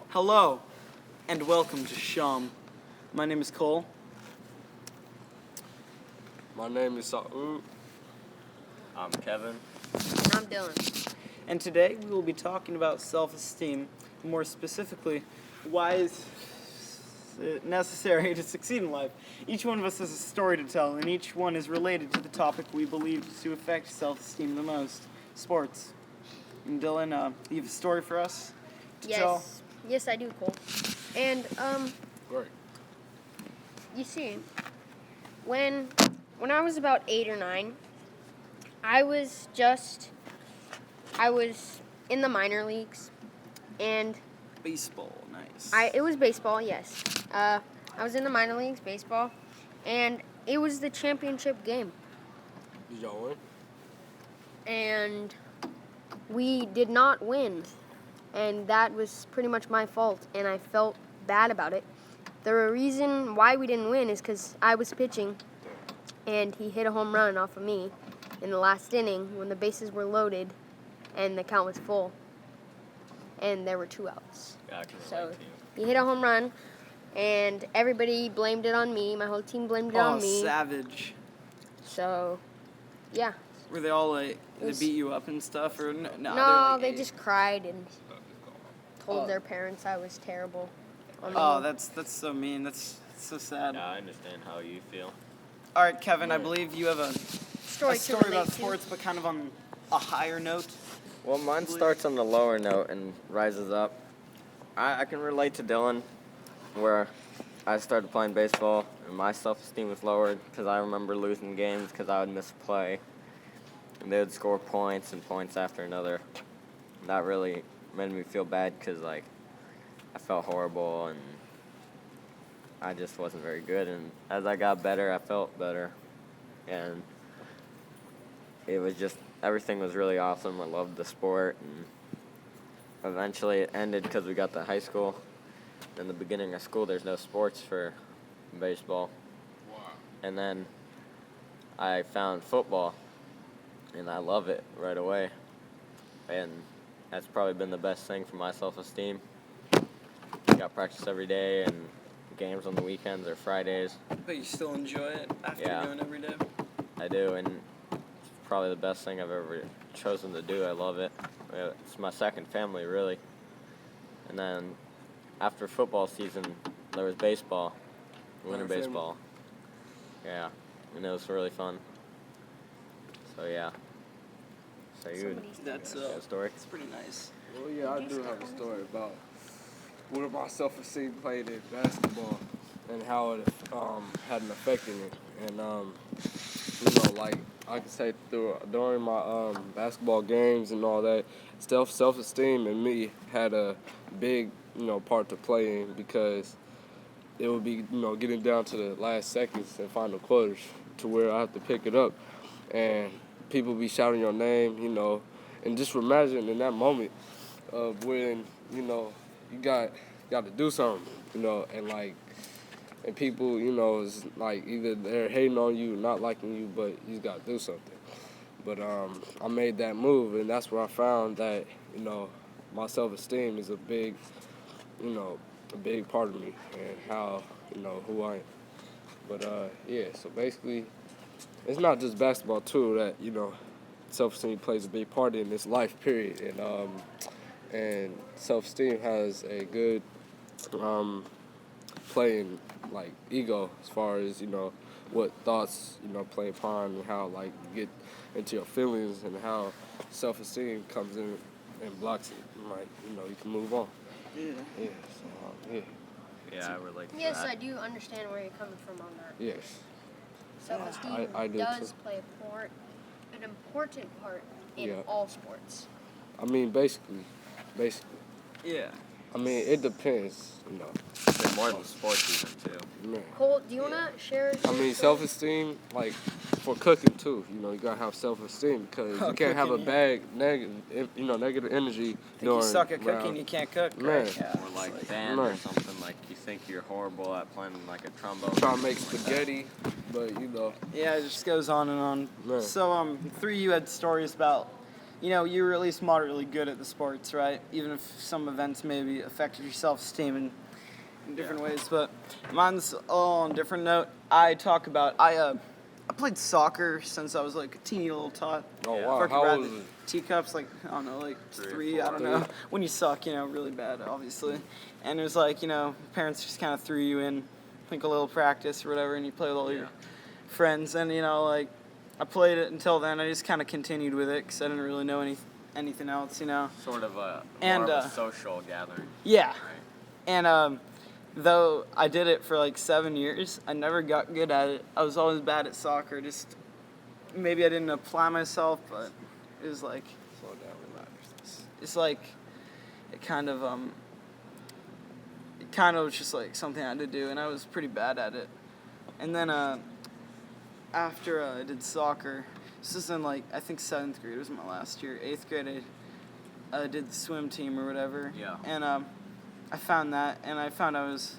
Hello, and welcome to Shum. My name is Cole. My name is Saul. I'm Kevin. I'm Dylan. And today we will be talking about self-esteem. More specifically, why is it necessary to succeed in life? Each one of us has a story to tell, and each one is related to the topic we believe to affect self-esteem the most: sports. And Dylan, you have a story for us to tell? Yes, I do, Cole. And Right. you see, when I was about 8 or 9, I was in the minor leagues, and Baseball, nice. it was baseball, yes. I was in the minor leagues, baseball, and it was the championship game. Did y'all win? And we did not win, and that was pretty much my fault, and I felt bad about it. The reason why we didn't win is because I was pitching, and he hit a home run off of me in the last inning when the bases were loaded and the count was full, and there were 2 outs. Yeah, I can So relate to you. he hit a home run, and everybody blamed it on me. My whole team blamed it on me. Savage. So, yeah. Were they all like, they was- beat you up and stuff, or no? No, like, they "Hey." just cried and told Oh. their parents I was terrible. Oh, that's so mean. That's so sad. Yeah, I understand how you feel. All right, Kevin, I believe you have a story story about to. sports, but kind of on a higher note. Well, mine starts on the lower note and rises up. I can relate to Dylan, where I started playing baseball and my self-esteem was lowered because I remember losing games because I would miss a play. And they would score points and points after another. And that really made me feel bad because, like, I felt horrible and I just wasn't very good. And as I got better, I felt better. And it was just, everything was really awesome. I loved the sport. And eventually it ended because we got to high school. In the beginning of school, there's no sports for baseball. Wow. And then I found football, and I love it right away. And that's probably been the best thing for my self-esteem. Got practice every day and games on the weekends or Fridays. But you still enjoy it after Yeah. doing it every day. I do, and it's probably the best thing I've ever chosen to do. I love it. It's my second family, really. And then after football season, there was baseball, winter Our family. baseball. Yeah, and it was really fun. So yeah. So you That's got a story? it's pretty nice. Well, yeah, I do have a story about where my self-esteem played in basketball and how it had an effect in it. And like I can say during my basketball games and all that, self-esteem and me had a big part to play in because it would be getting down to the last seconds and final quarters to where I have to pick it up, and people be shouting your name, and just imagine in that moment of when you got to do something, and people, is like either they're hating on you, not liking you, but you got to do something. But I made that move, and that's where I found that my self-esteem is a big part of me and how who I am. But so basically, it's not just basketball too that self-esteem plays a big part in this life period, and self-esteem has a good play in like ego as far as what thoughts play upon and how like you get into your feelings and how self-esteem comes in and blocks it, and, like you can move on. Yeah. Yeah, I relate to Yes, that. I do understand where you're coming from on that. Yes. Self-esteem I do does too. play an important part in Yeah. all sports. I mean, basically. Yeah. I mean, it depends, They're more than sports even, too. Man. Cole, do you want to share? I mean, self-esteem, like, for cooking, too. You gotta have self-esteem because you can't have a Cooking, bad, negative energy Think you suck at cooking, around- you can't cook, Man. right? Yeah. Or like It's band or Right. something, like you think you're horrible at playing like a trombone. Try to make or something like that. spaghetti, but, Yeah, it just goes on and on. Man. So, three of you had stories about you were at least moderately good at the sports, right? Even if some events maybe affected your self-esteem in different ways. But mine's all on a different note. I played soccer since I was like a teeny little tot. Oh Yeah. wow, If I could how ride old the was it? teacups, like, I don't know, like Three or three, I don't four. know. When you suck, really bad, obviously. And it was like, parents just kind of threw you in, like a little practice or whatever, and you play with all your friends. And, like, I played it until then. I just kind of continued with it because I didn't really know anything else, Sort of And, more of a social gathering. Yeah. Right. And though I did it for like 7 years, I never got good at it. I was always bad at soccer. Just maybe I didn't apply myself, but it was like Slow down, relax. it's like it kind of was just like something I had to do, and I was pretty bad at it. And then after I did soccer, this was in like I think 7th grade was my last year. 8th grade I did the swim team or whatever. Yeah. And I found that, and I found I was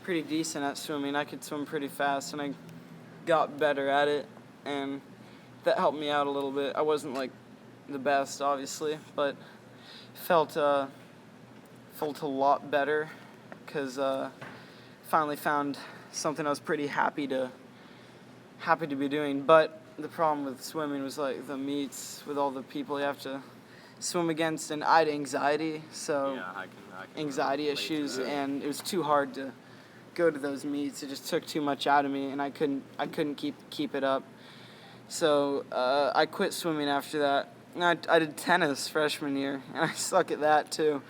pretty decent at swimming. I could swim pretty fast, and I got better at it, and that helped me out a little bit. I wasn't like the best, obviously, but felt a lot better because finally found something I was pretty happy to be doing. But the problem with swimming was like the meets with all the people you have to swim against, and I had anxiety, so Yeah, I can anxiety relate to issues, that. and it was too hard to go to those meets. It just took too much out of me, and I couldn't keep it up. So I quit swimming after that. And I did tennis freshman year, and I suck at that too.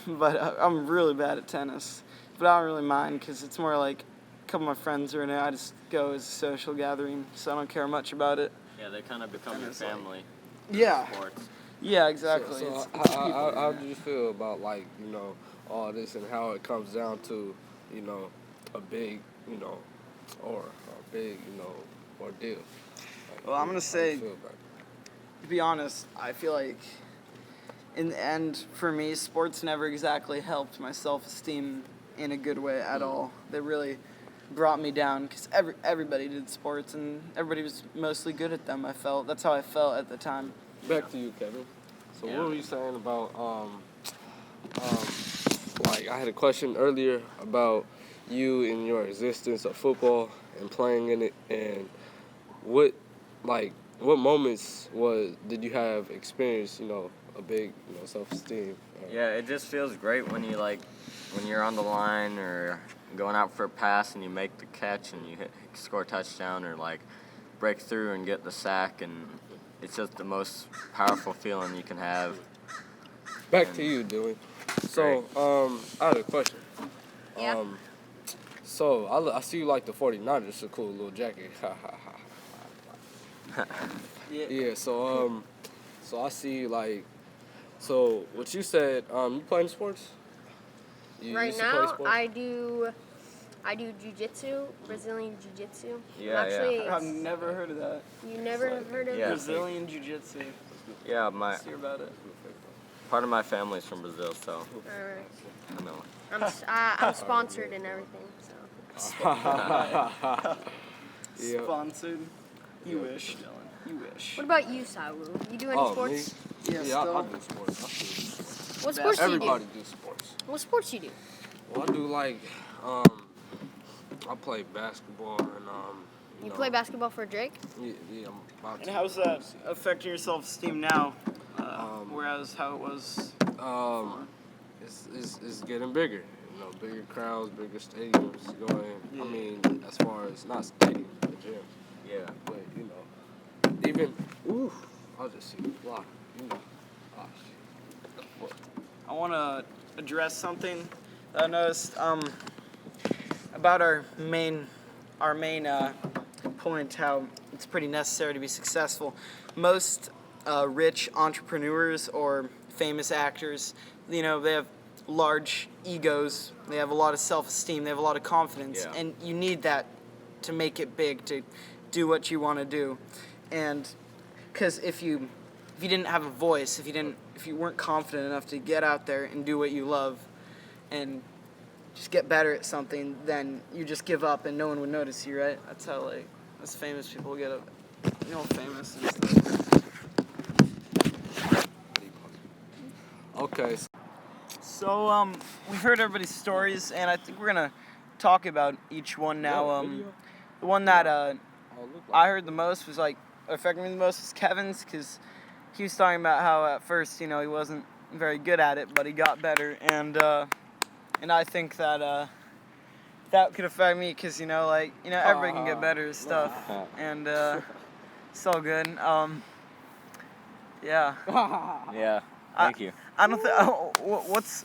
But I'm really bad at tennis. But I don't really mind because it's more like a couple of my friends are in it. I just go as a social gathering, so I don't care much about it. Yeah, they kind of become your Tennis, like- family. Yeah, Sports. yeah, exactly. So, It's how people, do you feel about like all this and how it comes down to a big or a big ordeal? Like, Well, I'm gonna how do say- you feel about it? To be honest, I feel like in the end, for me, sports never exactly helped my self-esteem in a good way at all. They really brought me down because everybody did sports and everybody was mostly good at them. I felt that's how I felt at the time. Back to you, Kevin. So Yeah. what were you saying about like I had a question earlier about you and your existence of football and playing in it, and what moments did you have experienced a big self-esteem? Yeah, it just feels great when you're on the line or going out for a pass and you make the catch and you score a touchdown or like break through and get the sack, and it's just the most powerful feeling you can have. Back to you, Dylan. So I had a question. Yeah. So I see you like the 49ers. It's a cool little jacket. Yeah. So I see so what you said. You playing sports? You Right used to play now, sports? I do jiu-jitsu, Brazilian jiu-jitsu. Yeah, Actually, I've never heard of that. You never have heard of Yeah. it? Brazilian jiu-jitsu. Yeah, Let's hear about it. part of my family's from Brazil, so Alright. I know. I'm sponsored and everything, so. Yeah. Sponsored. You wish, Dylan. You wish. What about you, Sawu? You do any Oh, sports? me? Yeah, Yeah, I still. do sports. I do sports. What sports do you Everybody do? do sports. What sports you do? Well, I do I play basketball and You play basketball for Drake? Yeah, I'm about And to. how's that affecting your self-esteem now? Whereas how it was. It's getting bigger. Bigger crowds, bigger stadiums going. Yeah. I mean, as far as not stadiums, but gym. Yeah. But even I'll just see the block. Oh shit. I want to address something that I noticed about our main point, how it's pretty necessary to be successful. Most rich entrepreneurs or famous actors, they have large egos, they have a lot of self-esteem, they have a lot of confidence, Yeah. and you need that to make it big, to do what you want to do. And because if you didn't have a voice, if you weren't confident enough to get out there and do what you love and just get better at something, then you just give up and no one would notice you, right? That's how us famous people get famous and stuff. Okay. So we've heard everybody's stories, and I think we're gonna talk about each one now. The one that I heard the most was like affecting me the most was Kevin's, because he was talking about how at first, he wasn't very good at it, but he got better, and I think that that could affect me, because everybody can get better at stuff, and it's all good. Yeah. Yeah. Thank you. I don't think. What's?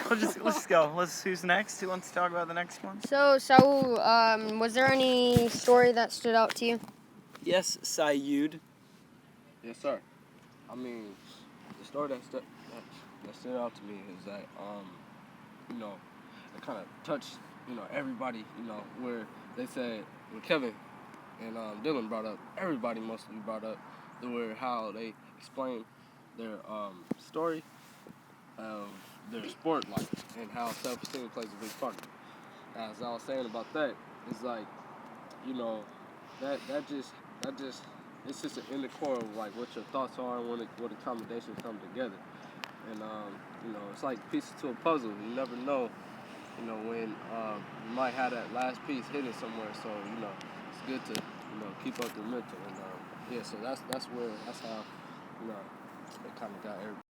Let's just go. Who's next? Who wants to talk about the next one? So, Saul, was there any story that stood out to you? Yes, Sayud. Yes, sir. I mean, the story that stood out to me is that, it kind of touched, everybody, where they said, when Kevin and Dylan brought up, everybody mostly brought up, where how they explained their story of their sport life and how self-esteem plays a big part of it. As I was saying about that, it's like, that just it's just an inner core of like what your thoughts are and when the combinations come together. And it's like pieces to a puzzle. You never know, when you might have that last piece hidden somewhere. So it's good to keep up the mental. And so that's how it kind of got everybody.